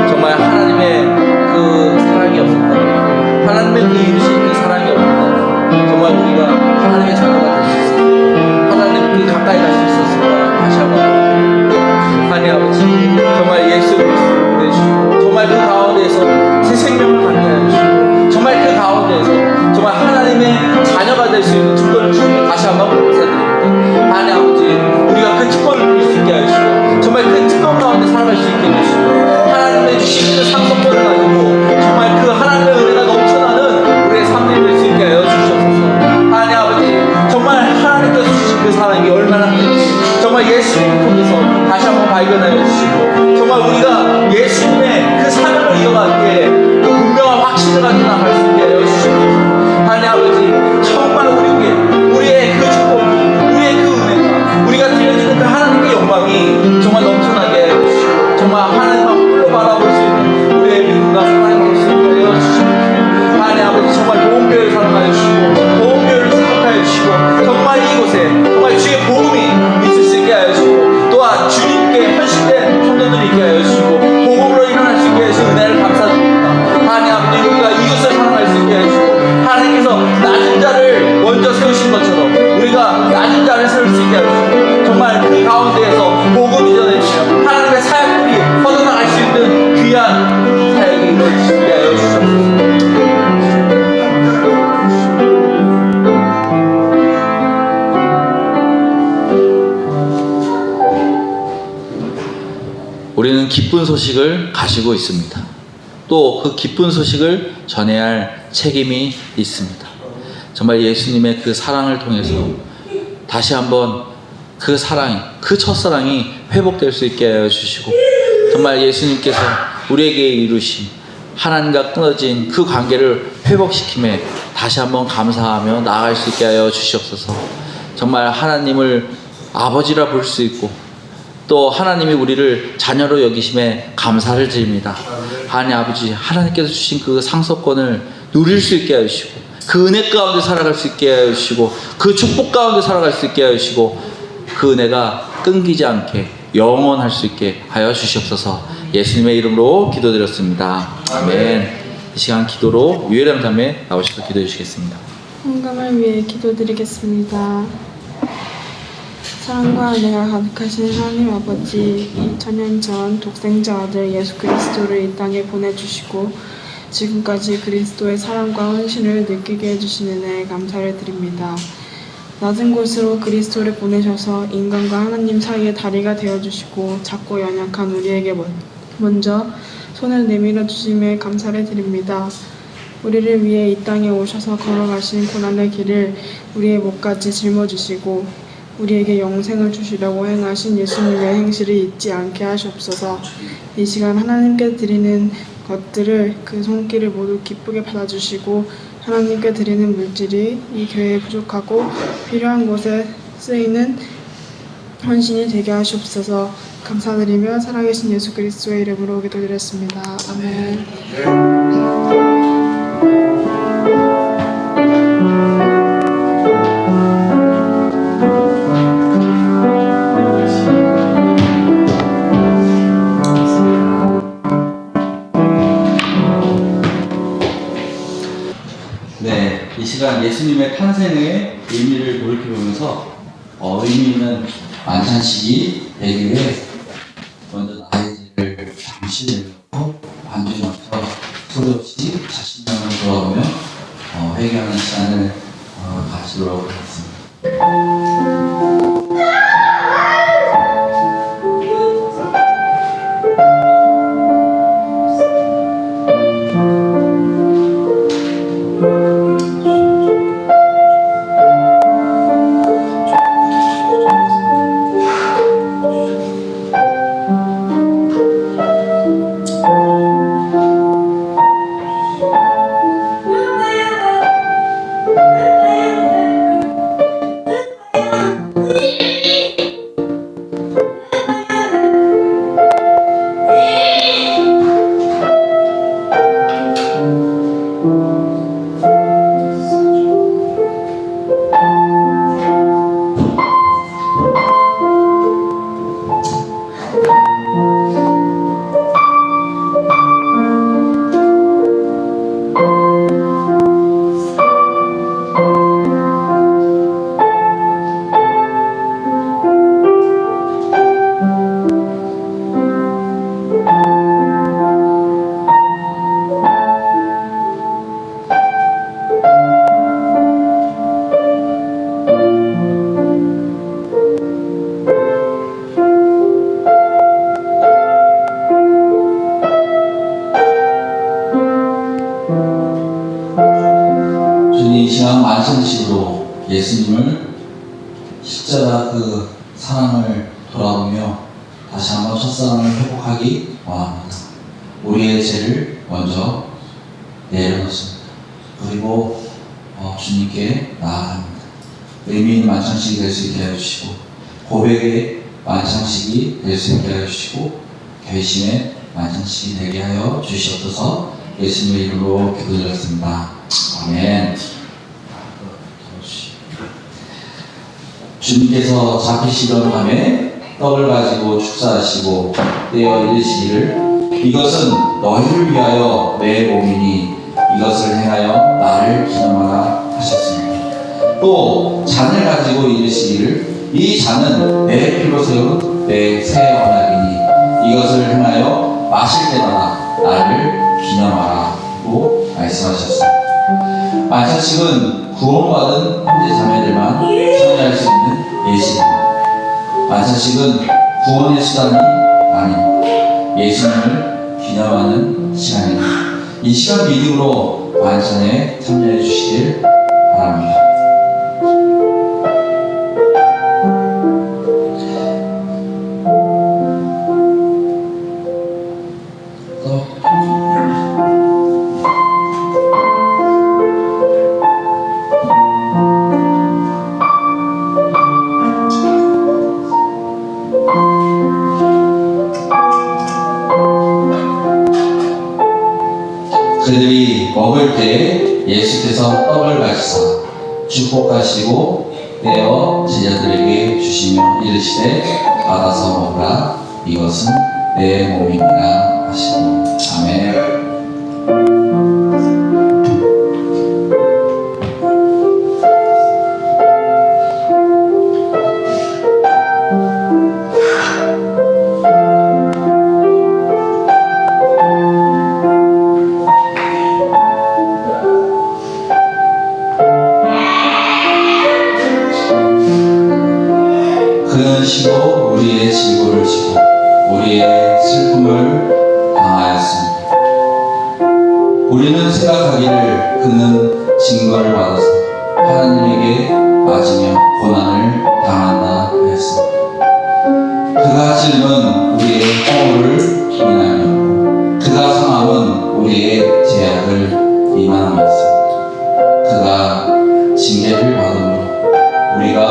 정말 하나님의 그 사랑이 없었다면, 하나님의 그 이루신 그 사랑이 없었다면 정말 우리가 하나님의 자녀가 될 수 있었을까, 하나님 그 가까이 갈 수 있었을까. 다시 한번 하나님 아버지, 정말 예수 그리스도를 보내주시고 정말 그 가운데에서 새 생명을 갖게 하시고 정말 그 가운데에서 정말 하나님의 자녀가 될 수 있는 특권을 주시고 다시 한번 감사드립니다. 하나님 아버지, 우리가 그 특권을 누릴 수 있게 하시고 정말 그 특권 가운데 살아갈 수 있게 해주시고 하나님의 주신 그 상속권을 가지고 정말 그 하나님의 은혜가 넘쳐나는 우리의 삶이 될 수 있게 하여 주시옵소서. 하나님 아버지, 정말 하나님께서 주신 그 사랑이 얼마나 큰지 정말 예수님을 통해서 다시 한번 발견하여 주시고 정말 우리가 예수님의 그 사랑을 이어가기에 분명한 확신을 가지고 나갈 수 있게 하여 주시옵소서. 하나님 아버지, 정말 우리의 그 축복이, 우리의 그 은혜가, 우리가 드려지는 그 하나님의 영광이 정말 넘쳐나게 하여 주시고 정말 하나님만 홀로 바라볼 수 있는 우리의 믿음과 사랑이 될 수 있게 하여 주시옵소서. 하나님 아버지, 정말 보험교회를 사랑하여 주시고 보험교회를 축복하여 주시고 정말 이곳에 정말 주의 복음이 있을 수 있게 하여 주시고 또한 주님께 헌신된 성도들이 있게 하여 주시고 복음으로 일어날 수 있게 해주신 은혜를 감사드립니다. 하나님 아버지, 우리가 이웃을 사랑할 수 있게 해주시고 하나님께서 낮은 자를 먼저 세우신 것처럼 우리가 낮은 자를 세울 수 있게 해주시고 정말 그 가운데에서 복음이 전해지며 하나님의 사역들이 뻗어나갈 수 있는 귀한 사역이 이루어지게 하여 주시옵소서. 우리는 기쁜 소식을 가지고 있습니다. 또 그 기쁜 소식을 전해야 할 책임이 있습니다. 정말 예수님의 그 사랑을 통해서 다시 한번 그 사랑이, 그 첫사랑이 회복될 수 있게 하여 주시고 정말 예수님께서 우리에게 이루신 하나님과 끊어진 그 관계를 회복시킴에 다시 한번 감사하며 나아갈 수 있게 하여 주시옵소서. 정말 하나님을 아버지라 볼 수 있고 또 하나님이 우리를 자녀로 여기심에 감사를 드립니다. 하나님 아버지, 하나님께서 주신 그 상속권을 누릴 수 있게 하시고 그 은혜 가운데 살아갈 수 있게 하시고 그 축복 가운데 살아갈 수 있게 하시고 그 은혜가 끊기지 않게 영원할 수 있게 하여 주시옵소서. 예수님의 이름으로 기도드렸습니다. 아멘. 이 시간 기도로 유예령 자매 나오셔서 기도해 주시겠습니다. 헌금을 위해 기도드리겠습니다. 사랑과 은혜가 가득하신 하나님 아버지, 2000년 전 독생자 아들 예수 그리스도를 이 땅에 보내주시고 지금까지 그리스도의 사랑과 헌신을 느끼게 해주신 은혜에 감사를 드립니다. 낮은 곳으로 그리스도를 보내셔서 인간과 하나님 사이의 다리가 되어주시고 작고 연약한 우리에게 먼저 손을 내밀어 주심에 감사를 드립니다. 우리를 위해 이 땅에 오셔서 걸어가신 고난의 길을 우리의 목까지 짊어지시고 우리에게 영생을 주시려고 행하신 예수님의 행실을 잊지 않게 하시옵소서. 이 시간 하나님께 드리는 것들을 그 손길을 모두 기쁘게 받아주시고 하나님께 드리는 물질이 이 교회에 부족하고 필요한 곳에 쓰이는 헌신이 되게 하시옵소서. 감사드리며 살아계신 예수 그리스도의 이름으로 기도드렸습니다. 아멘. 네, 이 시간 예수님의 탄생의 의미를 돌이켜보면서 의미 있는 만찬식이 되기 위해 먼저 나의 죄를 잠시 내려놓고 시간을 가지도록 하겠습니다. 주님 이 시간 만찬식으로 예수님을 십자가 그 사랑을 돌아보며 다시 한번 첫사랑을 회복하기 원합니다. 우리의 죄를 먼저 내려놓습니다. 그리고 주님께 나아갑니다. 의미 있는 만찬식이 될 수 있게 해주시고, 고백의 만찬식이 될 수 있게 해주시고, 결심의 만찬식이 되게 하여 주시옵소서. 예수님의 이름으로 기도드렸습니다. 아멘. 주님께서 잡히시던 밤에 떡을 가지고 축사하시고 떼어 이르시기를, 이것은 너희를 위하여 내 몸이니 이것을 행하여 나를 기념하라 하셨습니다. 또 잔을 가지고 이르시기를, 이 잔은 내 피로 세운 내 새 언약이니 이것을 행하여 마실 때마다 나를 기념하라고 말씀하셨습니다. 만찬식은 구원받은 형제 자매들만 참여할 수 있는 예식입니다. 만찬식은 구원의 수단이 아닌 예수님을 기념하는 시간입니다. 이 시간 믿음으로 만찬에 참여해 주시길 바랍니다. 그들이 먹을 때 예수께서 떡을 가지사 축복하시고 떼어 제자들에게 주시며 이르시되, 받아서 먹으라, 이것은 내 몸이니라 하시고. 아멘. 그는 시고 우리의 질고를 지고 우리의 슬픔을 당하였습니다. 우리는 생각하기를 그는 징벌을 받아서 하나님에게 맞으며 고난을 당한다 하였습니다. 그가 찔림은 우리의 허물을 인하여, 그가 상함은 우리의 죄악을 인하였습니다. 그가 징계를 받음으로 우리가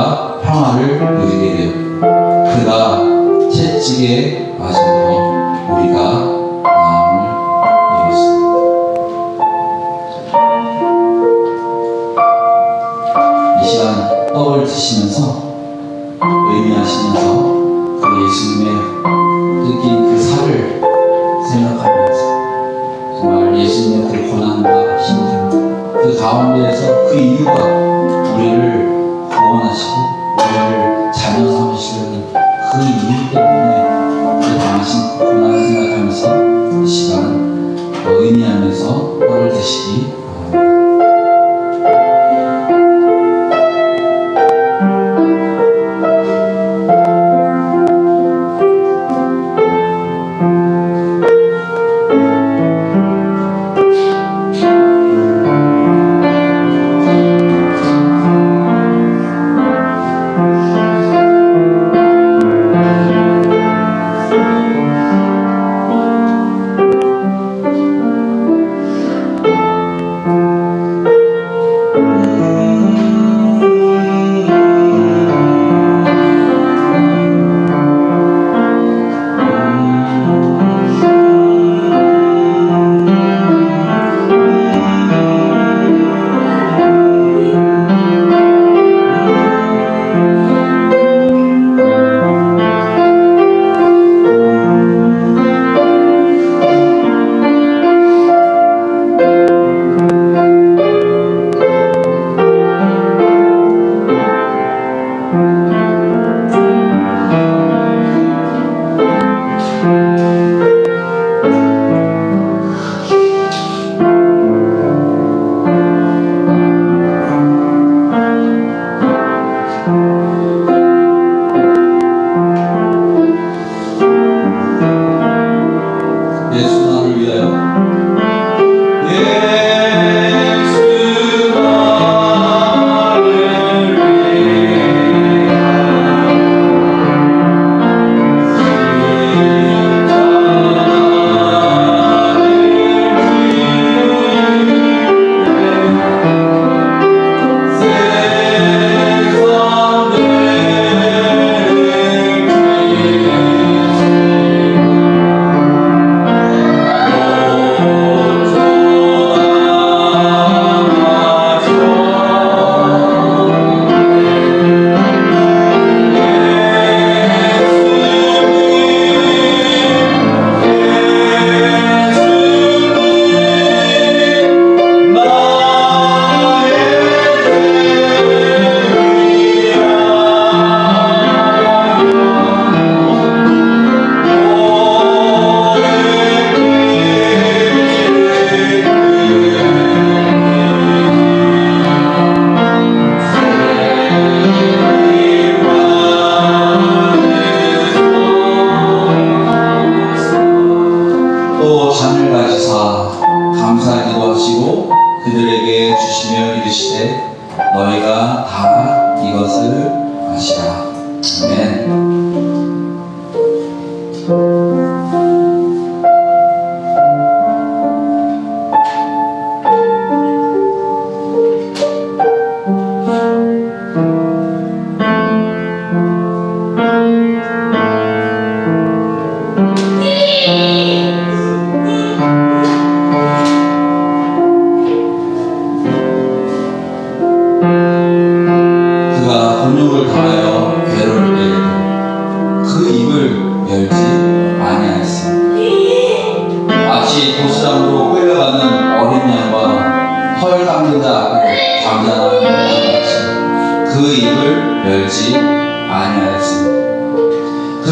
평화를 누리게 되었고, 그가 채찍에 맞음으로 우리가 나음을 입었습니다. 이 시간 떡을 드시면서 의미하시면서 그 예수님의 느낀 그 살을 생각하면서 정말 예수님의 그 고난과 힘듦, 그 가운데에서 그 이유가 우리를 구원하시고 우리를 자녀 삼으시는 그 이유 때문에 그 당하신 고난을 생각하면서 이 시간 의미하면서 떡을 드시기 바랍니다.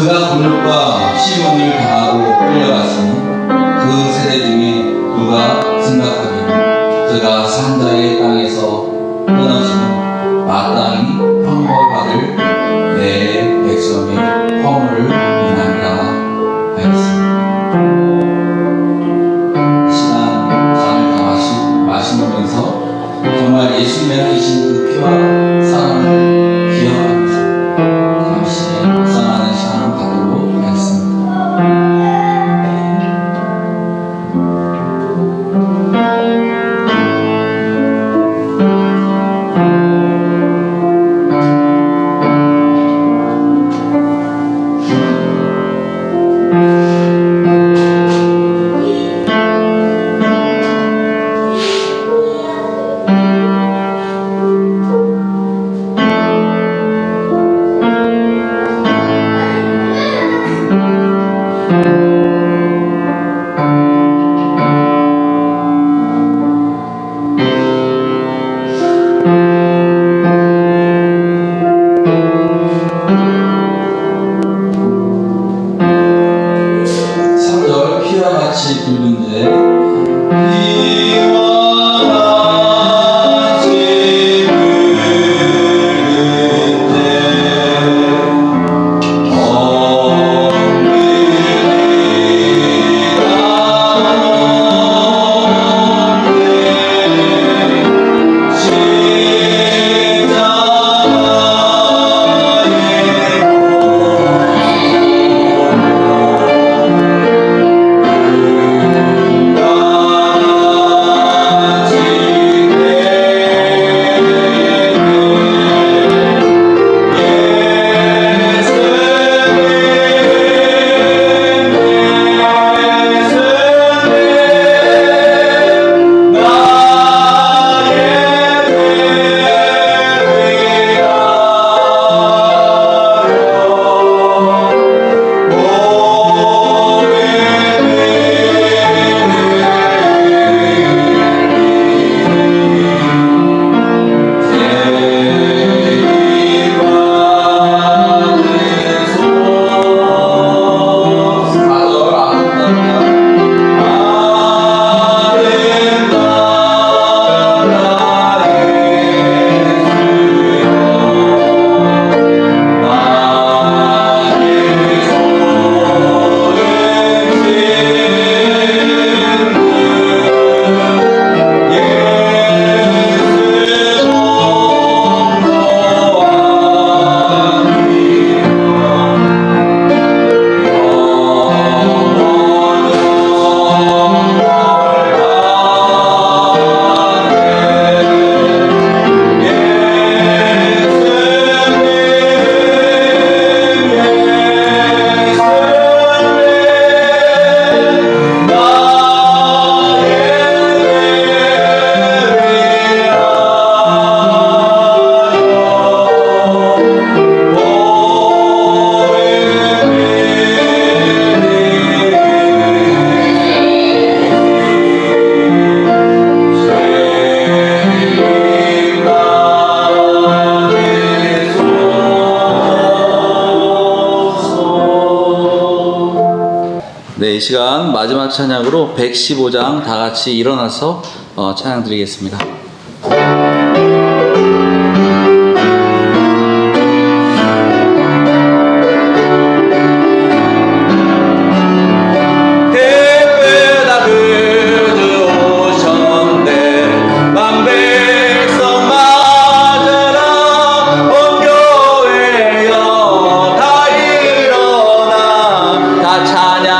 그가 굴욕과 시온을 당하고 끌려갔으니 그 세대 중에 누가 생각하기를 그가 산자의 땅에서 끊어지는 마땅히 형벌 받을 내 백성의 허물을 인하리라 하였습니다. 이 시간 잔을 다 마시면서 정말 예수님의 흘리신 그 피와 사랑을 기억하면서 잠시 묵상하는 시간을 갖도록 하겠습니다. 네, 이 시간 마지막 찬양으로 115장 다 같이 일어나서 찬양 드리겠습니다.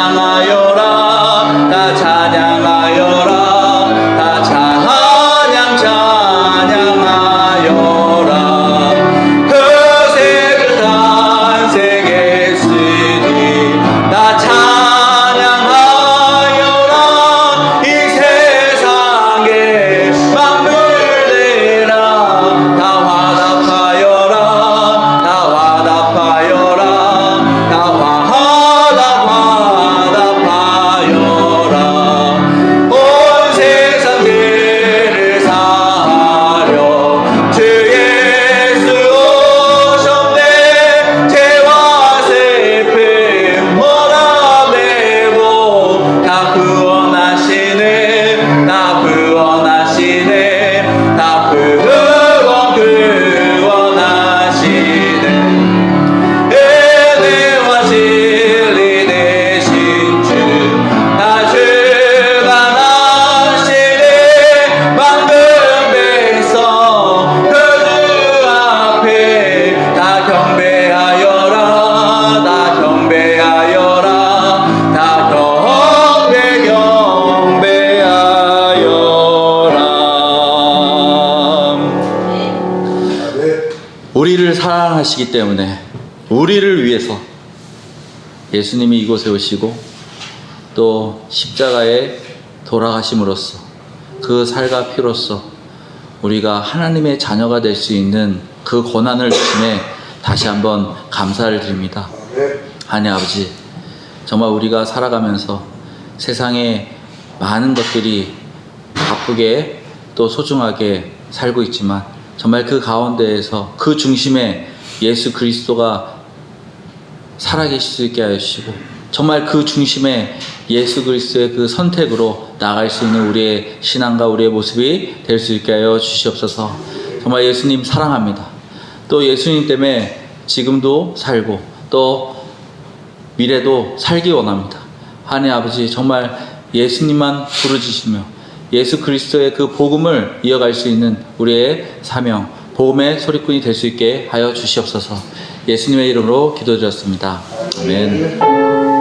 찬양하여라, 다 찬양하여라, 다 찬양 사랑하시기 때문에 우리를 위해서 예수님이 이곳에 오시고 또 십자가에 돌아가심으로써 그 살과 피로써 우리가 하나님의 자녀가 될 수 있는 그 권한을 주심에 다시 한번 감사를 드립니다. 하나님 아버지, 정말 우리가 살아가면서 세상에 많은 것들이 바쁘게 또 소중하게 살고 있지만 정말 그 가운데에서 그 중심에 예수 그리스도가 살아계실 수 있게 하여 주시고 정말 그 중심에 예수 그리스도의 그 선택으로 나아갈 수 있는 우리의 신앙과 우리의 모습이 될 수 있게 하여 주시옵소서. 정말 예수님 사랑합니다. 또 예수님 때문에 지금도 살고 또 미래도 살기 원합니다. 하나님 아버지, 정말 예수님만 부르짖으며 예수 그리스도의 그 복음을 이어갈 수 있는 우리의 사명, 복음의 소리꾼이 될 수 있게 하여 주시옵소서. 예수님의 이름으로 기도드렸습니다. 아멘.